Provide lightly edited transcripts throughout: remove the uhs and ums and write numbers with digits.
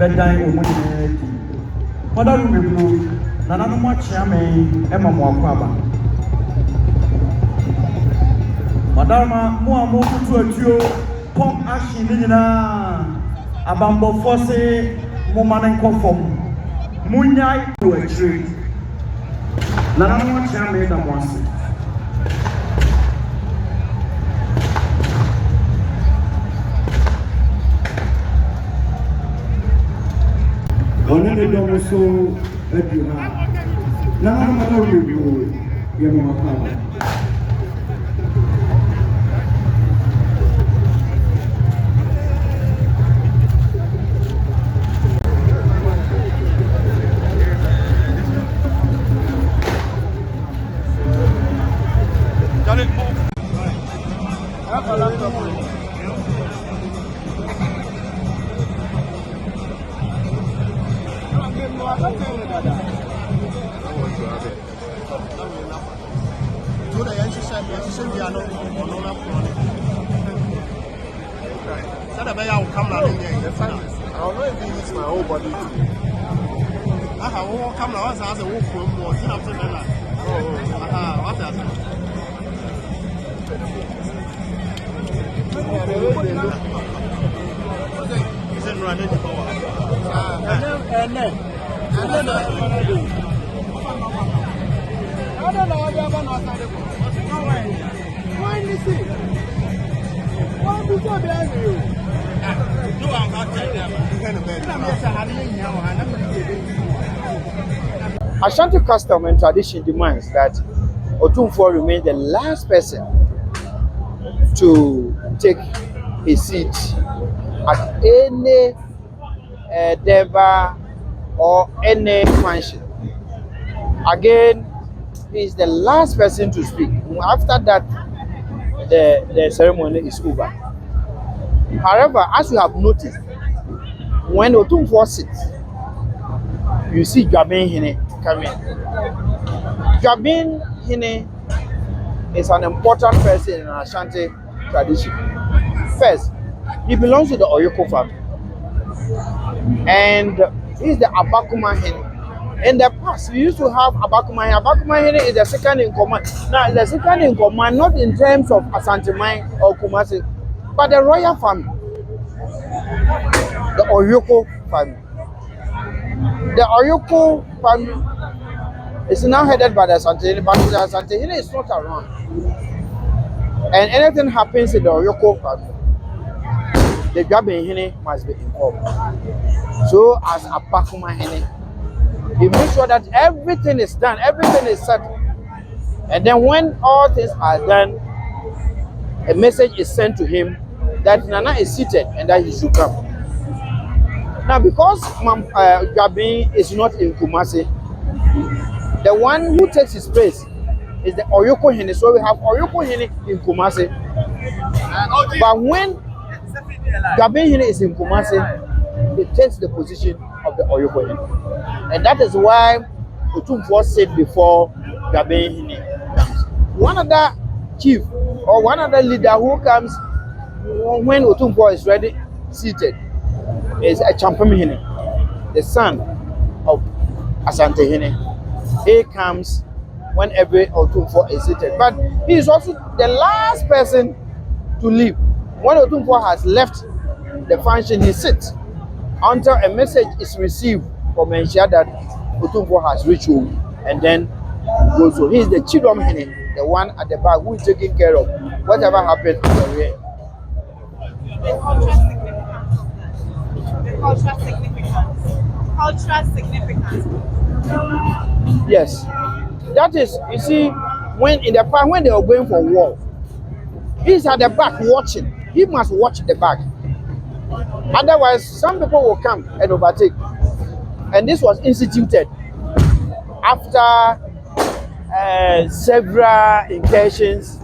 Bedtime Omunity. Mother Review, Nana Chairman, Emma Mwakaba. Madama Muamu to a trio, Pom Ashi Nina, Abambo Fosse, Woman and Conform, Munyai to a tree. Nana Chairman at once. Konadu also let you have. Now I'm going to review your power. I don't know if it's my whole body. I have one camera once as a wolf from more. You have to know that. Oh, what's that? Is it running the power? And then. I don't know what you're going to why is it? Why is it behind you? Ashanti custom and tradition demands that Otumfuo remains the last person to take a seat at any deba or any function. Again, he is the last person to speak. After that, the ceremony is over. However, as you have noticed, when Otumfuo sits, you see Jabin Hine coming. Jabin Hine is an important person in Ashanti tradition. First, he belongs to the Oyoko family. And he is the Abakuma Hine. In the past, we used to have Abakuma Hine. Abakuma Hine is the second in command. Now, the second in command, not in terms of Asantehemaa or Kumasi, but the royal family, the Oyoko family. The Oyoko family is now headed by the Asantehemaa, but the Asantehemaa is not around. And anything happens in the Oyoko family, the Jabin must be involved. So, as a Bakuma Hene, he makes sure that everything is done, everything is settled. And then when all things are done, a message is sent to him that Nana is seated and that he should come. Now, because Jabin is not in Kumasi, the one who takes his place is the Oyoko Hene. So we have Oyoko Hene in Kumasi. But when Jabin Hene is in Kumasi, he takes the position of the Oyoko Hene. And that is why Otumfuo sit before Gabehine comes. One other chief or one other leader who comes when Otumfuo is ready seated is a Champamihine, the son of Asantehemaa. He comes when every Otumfuo is seated, but he is also the last person to leave. When Otumfuo has left the function, he sits until a message is received from Enshia that Otumfuo has reached home, and then goes home. He is the Yiadom Hene, the one at the back who is taking care of whatever happens in the rear. The cultural significance of that. The cultural significance. Cultural significance. Yes, that is. You see, when in the past when they were going for war, he's at the back watching. He must watch the back. Otherwise, some people will come and overtake. And this was instituted after several incursions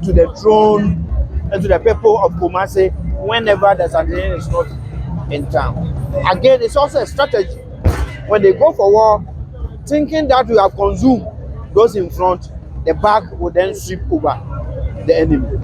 to the throne and to the people of Kumasi whenever the Asantehemaa is not in town. Again, it's also a strategy. When they go for war, thinking that we have consumed those in front, the back will then sweep over the enemy.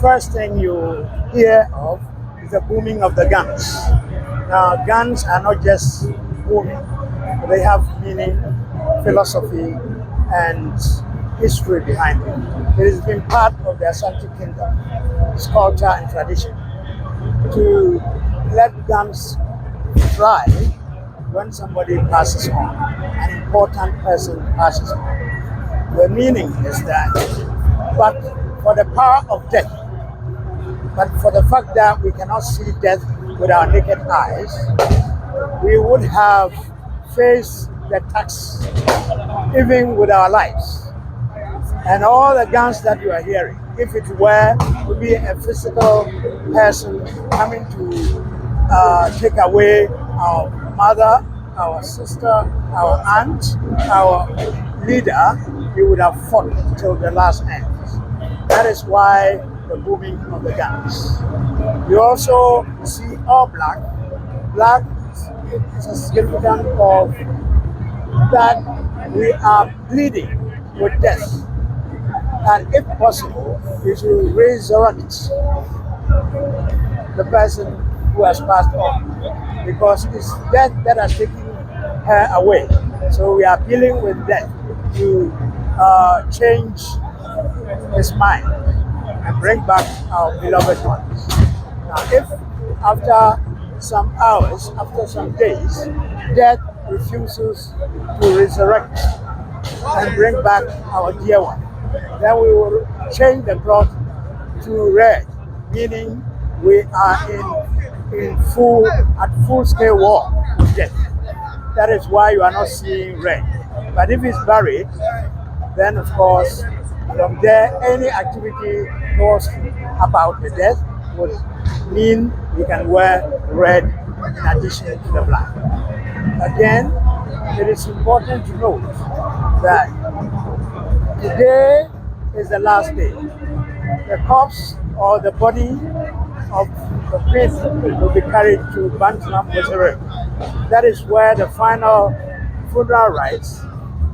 first thing you hear of is the booming of the guns. Now, guns are not just booming, they have meaning, philosophy, and history behind it. It has been part of the Asante Kingdom, its culture and tradition, to let guns fly when somebody passes on, an important person passes on. The meaning is that, but for the power of death, but for the fact that we cannot see death with our naked eyes, we would have faced the tax even with our lives. And all the guns that you are hearing, if it were to be a physical person coming to take away our mother, our sister, our aunt, our leader, we would have fought till the last end. That is why the booming of the guns. You also see all black. Black is a significant of that we are bleeding with death. And if possible, we should resurrect the person who has passed on, because it's death that has taken her away. So we are dealing with death to change his mind and bring back our beloved ones. Now, if after some hours, after some days, death refuses to resurrect and bring back our dear one, then we will change the cloth to red, meaning we are in full scale war with death. That is why you are not seeing red. But if it's buried, then of course from there any activity towards about the death would mean we can wear red in addition to the black. Again, it is important to note that today is the last day. The corpse or the body of the priest will be carried to Bantam Mausoleum. That is where the final funeral rites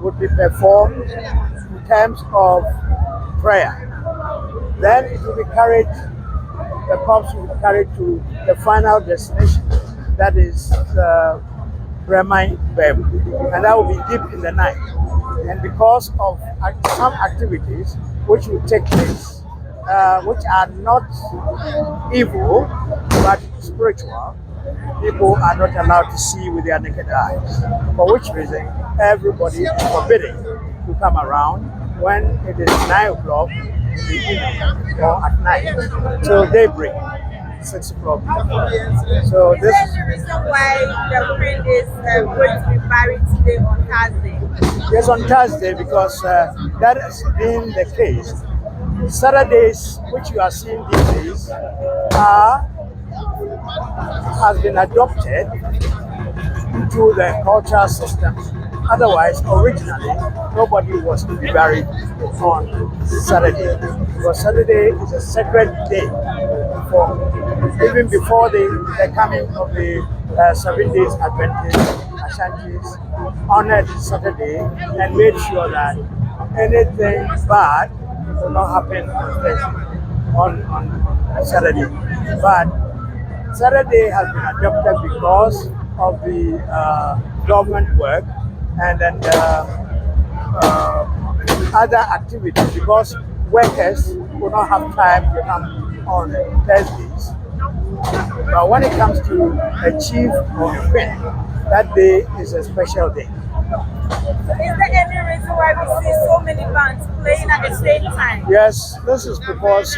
would be performed in terms of prayer. Then it will be carried, the corpse will be carried to the final destination, that is Brahmine Bem, and that will be deep in the night. And because of some activities which will take place, which are not evil but spiritual, people are not allowed to see with their naked eyes. For which reason, everybody is forbidden to come around when it is 9 o'clock in the evening or at night till daybreak, 6 o'clock. So this is the reason why the queen is going to be buried today on Thursday. Yes, on Thursday, because that has been the case. Saturdays, which you are seeing these days, has been adopted into the cultural system. Otherwise, originally, nobody was to be buried on Saturday, because Saturday is a sacred day. Even before the coming of the 7 days Adventists, Ashantis honored Saturday and made sure that anything bad will not happen on Saturday. But Saturday has been adopted because of the government work and then other activities, because workers will not have time to come on Thursdays. But when it comes to a chief or a queen, that day is a special day. Is there any reason why we see so many bands playing at the same time? Yes, this is because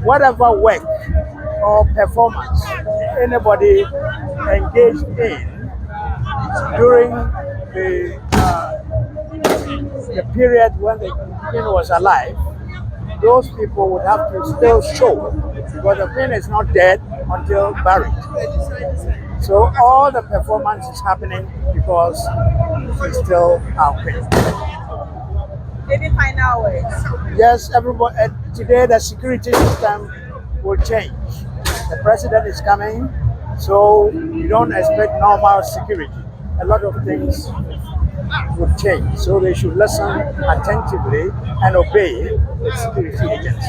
whatever work or performance anybody engaged in during the period when the queen was alive, those people would have to still show, because the queen is not dead until buried. So all the performance is happening because she's still our queen. Any final words? Yes, everybody. Today the security system will change. The president is coming, so you don't expect normal security. A lot of things would change. So they should listen attentively and obey the security agents.